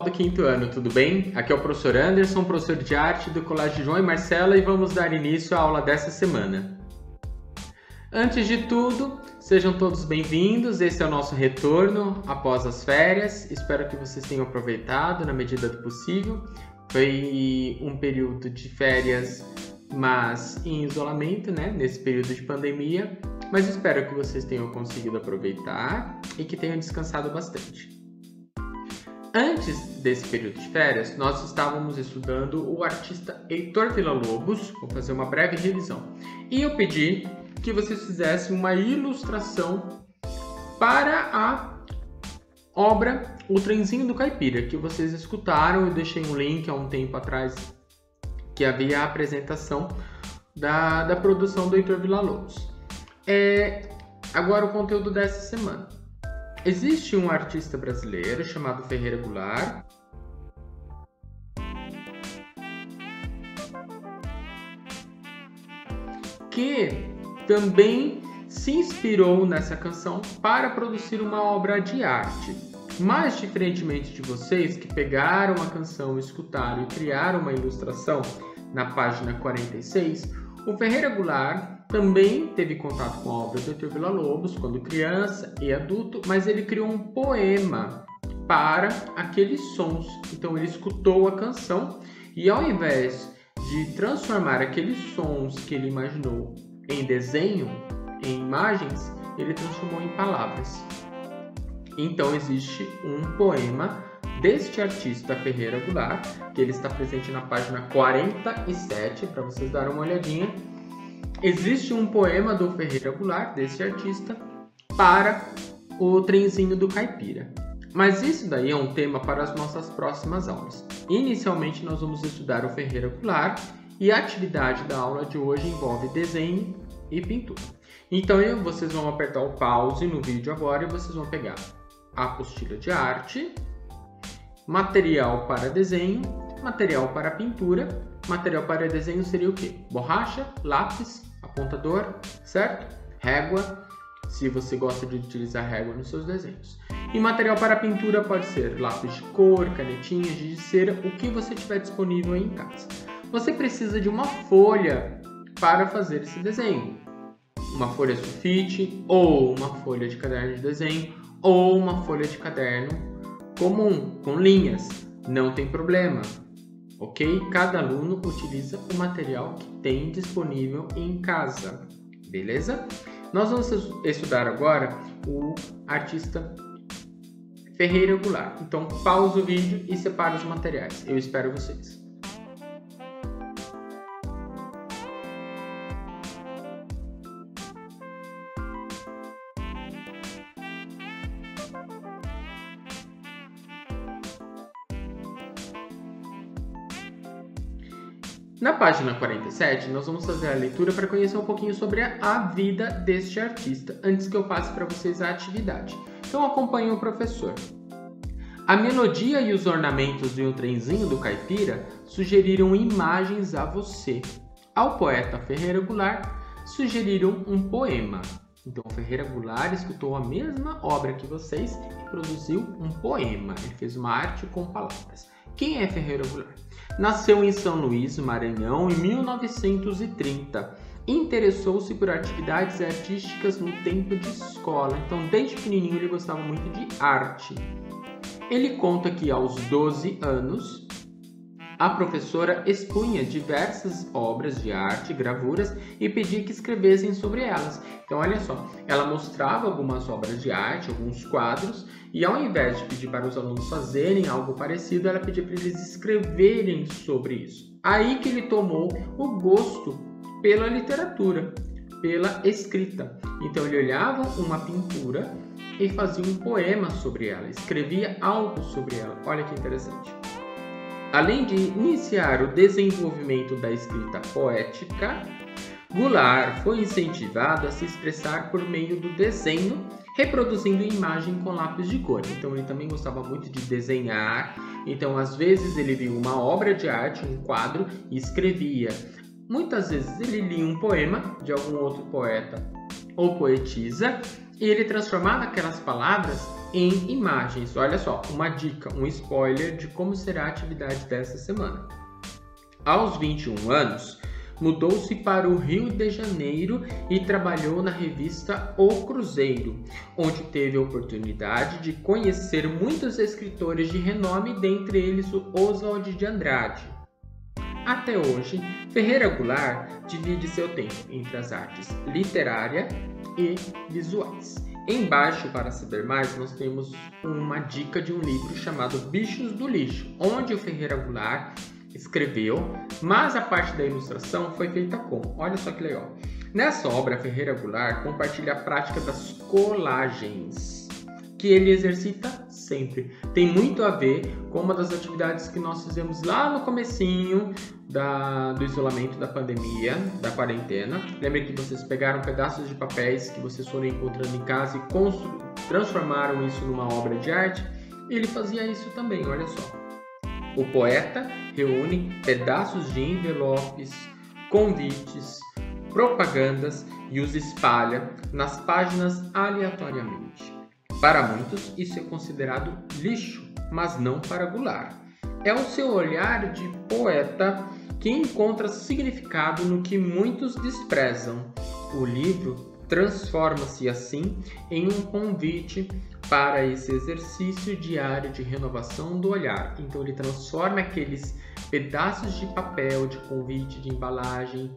Do quinto ano, tudo bem? Aqui é o professor Anderson, professor de arte do Colégio João e Marcela, e vamos dar início à aula dessa semana. Antes de tudo, sejam todos bem-vindos. Esse é o nosso retorno após as férias. Espero que vocês tenham aproveitado na medida do possível. Foi um período de férias, mas em isolamento, né? Nesse período de pandemia. Mas espero que vocês tenham conseguido aproveitar e que tenham descansado bastante. Antes desse período de férias, nós estávamos estudando o artista Heitor Villa-Lobos. Vou fazer uma breve revisão. E eu pedi que vocês fizessem uma ilustração para a obra O Trenzinho do Caipira, que vocês escutaram. Eu deixei um link há um tempo atrás que havia a apresentação da produção do Heitor Villa-Lobos. Agora o conteúdo dessa semana. Existe um artista brasileiro chamado Ferreira Goulart, que também se inspirou nessa canção para produzir uma obra de arte. Mas, diferentemente de vocês que pegaram a canção, escutaram e criaram uma ilustração na página 46, o Ferreira Goulart também teve contato com a obra do Heitor Villa-Lobos quando criança e adulto, mas ele criou um poema para aqueles sons. Então ele escutou a canção e, ao invés de transformar aqueles sons que ele imaginou em desenho, em imagens, ele transformou em palavras. Então existe um poema deste artista Ferreira Goulart, que ele está presente na página 47, para vocês darem uma olhadinha. Existe um poema do Ferreira Goulart, desse artista, para o Trenzinho do Caipira. Mas isso daí é um tema para as nossas próximas aulas. Inicialmente nós vamos estudar o Ferreira Goulart e a atividade da aula de hoje envolve desenho e pintura. Então vocês vão apertar o pause no vídeo agora e vocês vão pegar a apostila de arte, material para desenho, material para pintura. Material para desenho seria o quê? Borracha, lápis, apontador, certo? Régua, se você gosta de utilizar régua nos seus desenhos. E material para pintura pode ser lápis de cor, canetinhas, giz de cera, o que você tiver disponível aí em casa. Você precisa de uma folha para fazer esse desenho. Uma folha sulfite, ou uma folha de caderno de desenho, ou uma folha de caderno comum, com linhas. Não tem problema. Ok? Cada aluno utiliza o material que tem disponível em casa, beleza? Nós vamos estudar agora o artista Ferreira Goulart. Então, pausa o vídeo e separe os materiais. Eu espero vocês. Na página 47, nós vamos fazer a leitura para conhecer um pouquinho sobre a vida deste artista, antes que eu passe para vocês a atividade. Então acompanhe o professor. A melodia e os ornamentos de O Trenzinho do Caipira sugeriram imagens a você. Ao poeta Ferreira Goulart sugeriram um poema. Então Ferreira Goulart escutou a mesma obra que vocês e produziu um poema. Ele fez uma arte com palavras. Quem é Ferreira Goulart? Nasceu em São Luís, Maranhão, em 1930. Interessou-se por atividades artísticas no tempo de escola. Então, desde pequenininho, ele gostava muito de arte. Ele conta que, aos 12 anos, a professora expunha diversas obras de arte, gravuras, e pedia que escrevessem sobre elas. Então, olha só, ela mostrava algumas obras de arte, alguns quadros, e ao invés de pedir para os alunos fazerem algo parecido, ela pedia para eles escreverem sobre isso. Aí que ele tomou o gosto pela literatura, pela escrita. Então, ele olhava uma pintura e fazia um poema sobre ela, escrevia algo sobre ela. Olha que interessante. Além de iniciar o desenvolvimento da escrita poética, Goulart foi incentivado a se expressar por meio do desenho, reproduzindo imagem com lápis de cor. Então ele também gostava muito de desenhar. Então às vezes ele via uma obra de arte, um quadro, e escrevia. Muitas vezes ele lia um poema de algum outro poeta ou poetisa e ele transformava aquelas palavras em imagens. Olha só, uma dica, um spoiler de como será a atividade dessa semana. Aos 21 anos, mudou-se para o Rio de Janeiro e trabalhou na revista O Cruzeiro, onde teve a oportunidade de conhecer muitos escritores de renome, dentre eles o Oswald de Andrade. Até hoje, Ferreira Goulart divide seu tempo entre as artes literária e visuais. Embaixo, para saber mais, nós temos uma dica de um livro chamado Bichos do Lixo, onde o Ferreira Goulart escreveu, mas a parte da ilustração foi feita como? Olha só que legal. Nessa obra, Ferreira Goulart compartilha a prática das colagens, que ele exercita sempre. Tem muito a ver com uma das atividades que nós fizemos lá no comecinho do isolamento da pandemia, da quarentena. Lembrem que vocês pegaram pedaços de papéis que vocês foram encontrando em casa e transformaram isso numa obra de arte. Ele fazia isso também, olha só. O poeta reúne pedaços de envelopes, convites, propagandas e os espalha nas páginas aleatoriamente. Para muitos, isso é considerado lixo, mas não para Goulart. É o seu olhar de poeta que encontra significado no que muitos desprezam. O livro transforma-se assim em um convite para esse exercício diário de renovação do olhar. Então ele transforma aqueles pedaços de papel, de convite, de embalagem,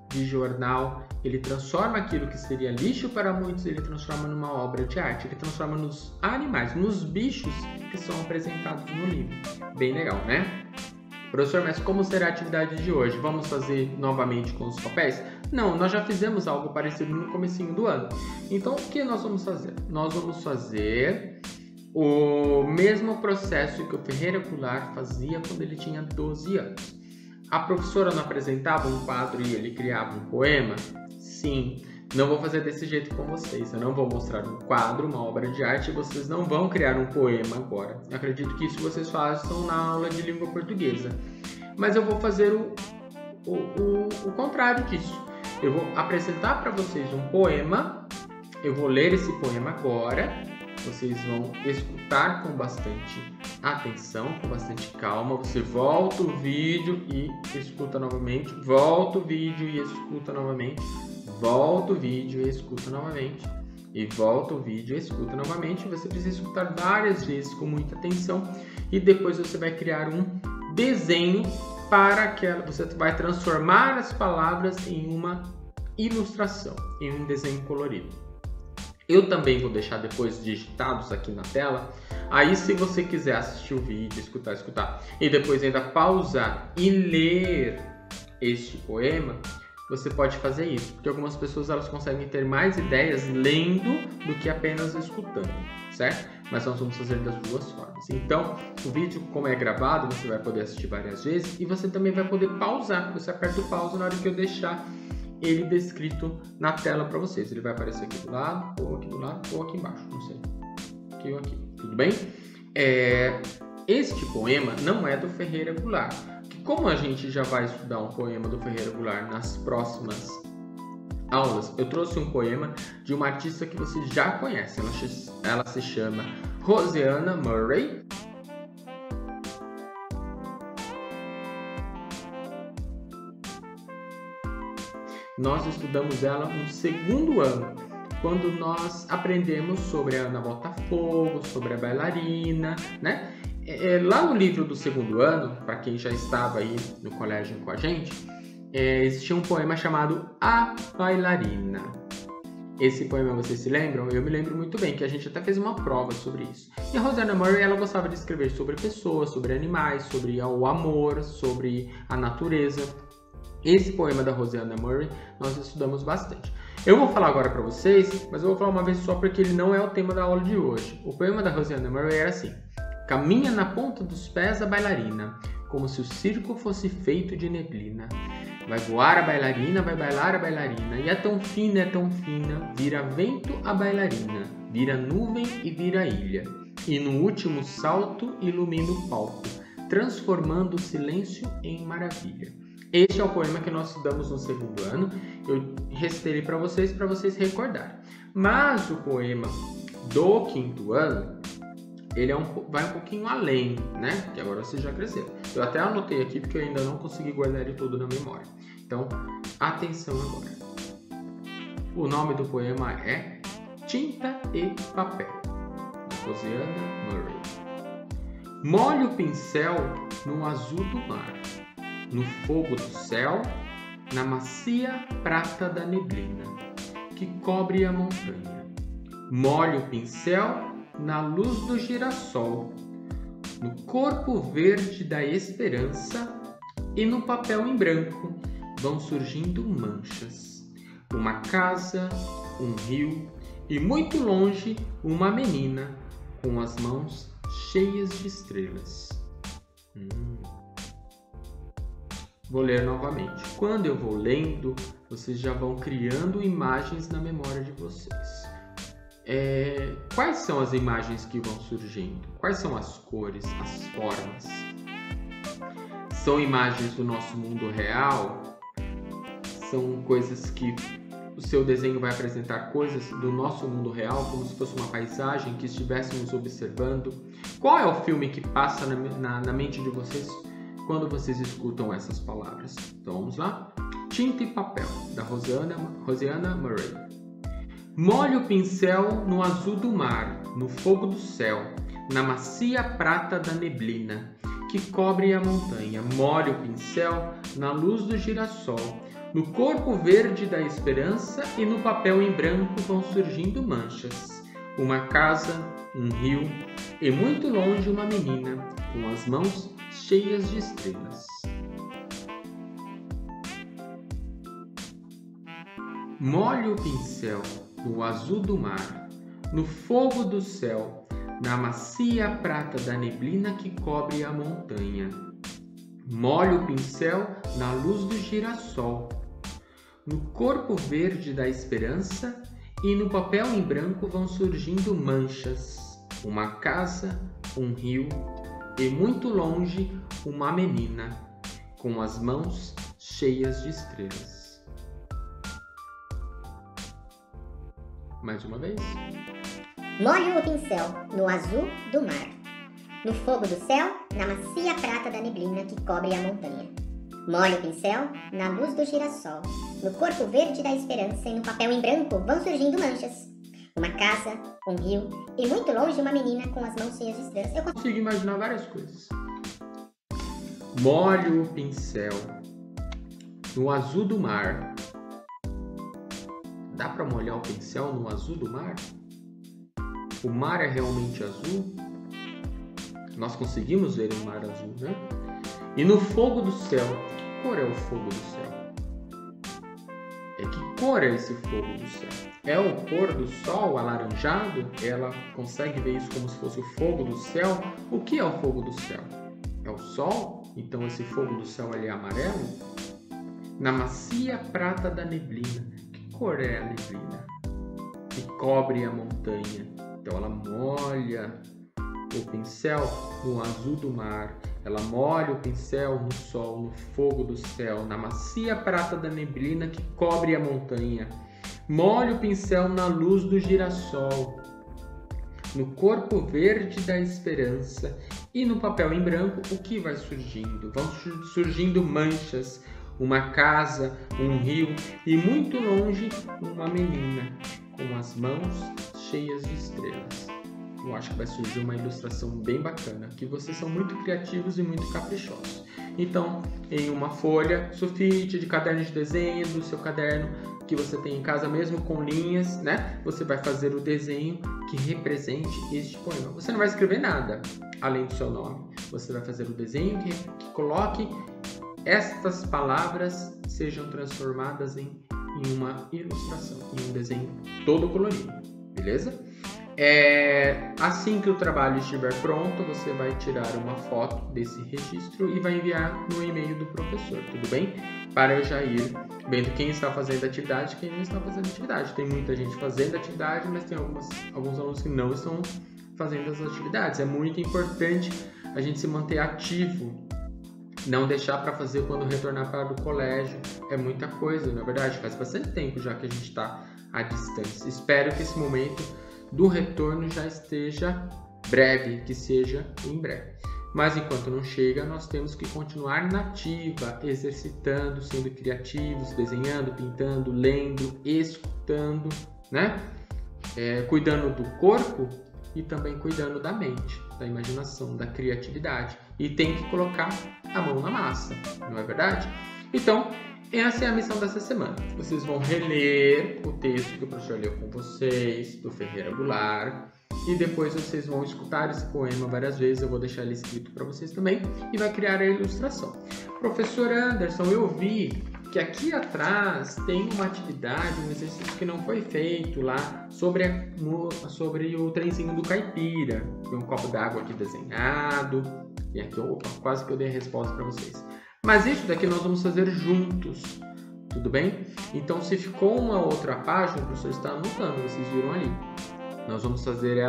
de jornal, ele transforma aquilo que seria lixo para muitos, ele transforma numa obra de arte, ele transforma nos animais, nos bichos que são apresentados no livro. Bem legal, né? Professor, mas como será a atividade de hoje? Vamos fazer novamente com os papéis? Não, nós já fizemos algo parecido no comecinho do ano. Então, o que nós vamos fazer? Nós vamos fazer o mesmo processo que o Ferreira Goulart fazia quando ele tinha 12 anos. A professora não apresentava um quadro e ele criava um poema? Sim. Não vou fazer desse jeito com vocês. Eu não vou mostrar um quadro, uma obra de arte, e vocês não vão criar um poema agora. Eu acredito que isso vocês façam na aula de língua portuguesa. Mas eu vou fazer o contrário disso. Eu vou apresentar para vocês um poema. Eu vou ler esse poema agora. Vocês vão escutar com bastante atenção, com bastante calma. Você volta o vídeo e escuta novamente. Volta o vídeo e escuta novamente. Volta o vídeo e escuta novamente. E volta o vídeo e escuta novamente. Você precisa escutar várias vezes com muita atenção. E depois você vai criar um desenho para que você vai transformar as palavras em uma ilustração, em um desenho colorido. Eu também vou deixar depois digitados aqui na tela. Aí, se você quiser assistir o vídeo, escutar, e depois ainda pausar e ler este poema, você pode fazer isso. Porque algumas pessoas elas conseguem ter mais ideias lendo do que apenas escutando, certo? Mas nós vamos fazer das duas formas. Então, o vídeo, como é gravado, você vai poder assistir várias vezes e você também vai poder pausar. Você aperta o pause na hora que eu deixar ele descrito na tela para vocês. Ele vai aparecer aqui do lado, ou aqui do lado, ou aqui embaixo, não sei. Aqui ou aqui, tudo bem? Este poema não é do Ferreira Goulart. Como a gente já vai estudar um poema do Ferreira Goulart nas próximas aulas, eu trouxe um poema de uma artista que você já conhece. Ela se chama Roseanna Murray. Nós estudamos ela no segundo ano, quando nós aprendemos sobre a Ana Botafogo, sobre a bailarina, né? Lá no livro do segundo ano, para quem já estava aí no colégio com a gente, existia um poema chamado A Bailarina. Esse poema vocês se lembram? Eu me lembro muito bem, que a gente até fez uma prova sobre isso. E a Roseanna Murray, ela gostava de escrever sobre pessoas, sobre animais, sobre o amor, sobre a natureza. Esse poema da Roseanna Murray nós estudamos bastante. Eu vou falar agora para vocês, mas eu vou falar uma vez só porque ele não é o tema da aula de hoje. O poema da Roseanna Murray era assim: caminha na ponta dos pés a bailarina, como se o circo fosse feito de neblina. Vai voar a bailarina, vai bailar a bailarina, e é tão fina, vira vento a bailarina, vira nuvem e vira ilha, e no último salto ilumina o palco, transformando o silêncio em maravilha. Este é o poema que nós estudamos no segundo ano. Eu recitei para vocês recordarem. Mas o poema do quinto ano, ele vai um pouquinho além, né? Que agora vocês já cresceram. Eu até anotei aqui porque eu ainda não consegui guardar ele todo na memória. Então, atenção agora. O nome do poema é Tinta e Papel, da Rosiana Murray. Molhe o pincel no azul do mar, no fogo do céu, na macia prata da neblina que cobre a montanha. Molhe o pincel na luz do girassol, no corpo verde da esperança, e no papel em branco vão surgindo manchas. Uma casa, um rio e muito longe uma menina com as mãos cheias de estrelas. Vou ler novamente. Quando eu vou lendo, vocês já vão criando imagens na memória de vocês. Quais são as imagens que vão surgindo? Quais são as cores, as formas? São imagens do nosso mundo real? São coisas que o seu desenho vai apresentar coisas do nosso mundo real, como se fosse uma paisagem que estivéssemos observando? Qual é o filme que passa na mente de vocês quando vocês escutam essas palavras? Então vamos lá? Tinta e Papel, da Rosiana Murray. Molhe o pincel no azul do mar, no fogo do céu, na macia prata da neblina que cobre a montanha. Molhe o pincel na luz do girassol, no corpo verde da esperança, e no papel em branco vão surgindo manchas. Uma casa, um rio e muito longe uma menina com as mãos cheias de estrelas. Molhe o pincel no azul do mar, no fogo do céu, na macia prata da neblina que cobre a montanha. Molhe o pincel na luz do girassol, no corpo verde da esperança, e no papel em branco vão surgindo manchas. Uma casa, um rio e muito longe uma menina com as mãos cheias de estrelas. Mais uma vez. Molhe o pincel no azul do mar, no fogo do céu, na macia prata da neblina que cobre a montanha. Molhe o pincel na luz do girassol, no corpo verde da esperança, e no papel em branco vão surgindo manchas. Uma casa, um rio e muito longe uma menina com as mãos cheias de estrelas. Eu consigo imaginar várias coisas. Molhe o pincel no azul do mar. Dá para molhar o pincel no azul do mar? O mar é realmente azul? Nós conseguimos ver o mar azul, né? E no fogo do céu. Que cor é o fogo do céu? Que cor é esse fogo do céu? É o pôr do sol alaranjado? Ela consegue ver isso como se fosse o fogo do céu? O que é o fogo do céu? É o sol? Então esse fogo do céu ali é amarelo? Na macia prata da neblina. Que cor é a neblina? Que cobre a montanha. Então ela molha o pincel no azul do mar. Ela molha o pincel no sol, no fogo do céu, na macia prata da neblina que cobre a montanha. Molhe o pincel na luz do girassol, no corpo verde da esperança, e no papel em branco o que vai surgindo? Vão surgindo manchas, uma casa, um rio e muito longe uma menina com as mãos cheias de estrelas. Eu acho que vai surgir uma ilustração bem bacana, que vocês são muito criativos e muito caprichosos. Então, em uma folha sulfite de caderno de desenho, do seu caderno que você tem em casa, mesmo com linhas, né? Você vai fazer o desenho que represente este poema. Você não vai escrever nada além do seu nome. Você vai fazer o desenho que coloque estas palavras sejam transformadas em uma ilustração, em um desenho todo colorido, beleza? Assim que o trabalho estiver pronto, você vai tirar uma foto desse registro e vai enviar no e-mail do professor, tudo bem? Para eu já ir vendo quem está fazendo atividade e quem não está fazendo atividade. Tem muita gente fazendo atividade, mas tem alguns alunos que não estão fazendo as atividades. É muito importante a gente se manter ativo, não deixar para fazer quando retornar para o colégio. É muita coisa, na verdade, faz bastante tempo já que a gente está à distância. Espero que esse momento do retorno já esteja breve, que seja em breve. Mas enquanto não chega, nós temos que continuar na ativa, exercitando, sendo criativos, desenhando, pintando, lendo, escutando, né? Cuidando do corpo e também cuidando da mente, da imaginação, da criatividade. E tem que colocar a mão na massa, não é verdade? Então, essa é a missão dessa semana. Vocês vão reler o texto que o professor leu com vocês, do Ferreira Goulart, e depois vocês vão escutar esse poema várias vezes. Eu vou deixar ele escrito para vocês também e vai criar a ilustração. Professor Anderson, eu vi que aqui atrás tem uma atividade, um exercício que não foi feito lá sobre o trenzinho do caipira. Tem um copo d'água aqui desenhado. E aqui, quase que eu dei a resposta para vocês. Mas isso daqui nós vamos fazer juntos, tudo bem? Então, se ficou uma outra página, o professor está anotando, vocês viram ali. Nós vamos fazer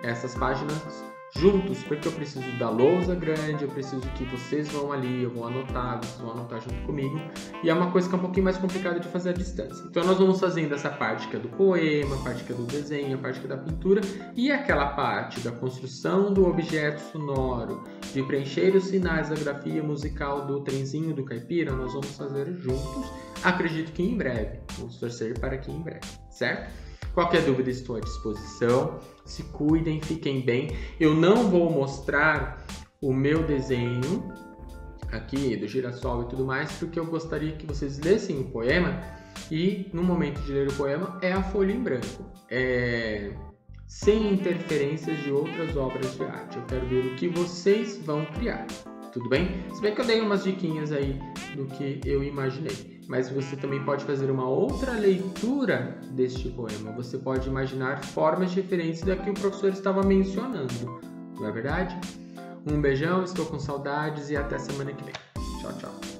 essas páginas juntos, porque eu preciso da lousa grande, eu preciso que vocês vão ali, eu vou anotar, vocês vão anotar junto comigo. E é uma coisa que é um pouquinho mais complicada de fazer à distância. Então nós vamos fazendo essa parte que é do poema, a parte que é do desenho, a parte que é da pintura e aquela parte da construção do objeto sonoro, de preencher os sinais da grafia musical do trenzinho do caipira, nós vamos fazer juntos. Acredito que em breve, vamos torcer para que em breve, certo? Qualquer dúvida, estou à disposição. Se cuidem, fiquem bem. Eu não vou mostrar o meu desenho aqui do girassol e tudo mais, porque eu gostaria que vocês lessem o poema e no momento de ler o poema é a folha em branco. Sem interferências de outras obras de arte. Eu quero ver o que vocês vão criar. Tudo bem? Se bem que eu dei umas diquinhas aí do que eu imaginei. Mas você também pode fazer uma outra leitura deste poema. Você pode imaginar formas diferentes da que o professor estava mencionando. Não é verdade? Um beijão, estou com saudades e até semana que vem. Tchau, tchau.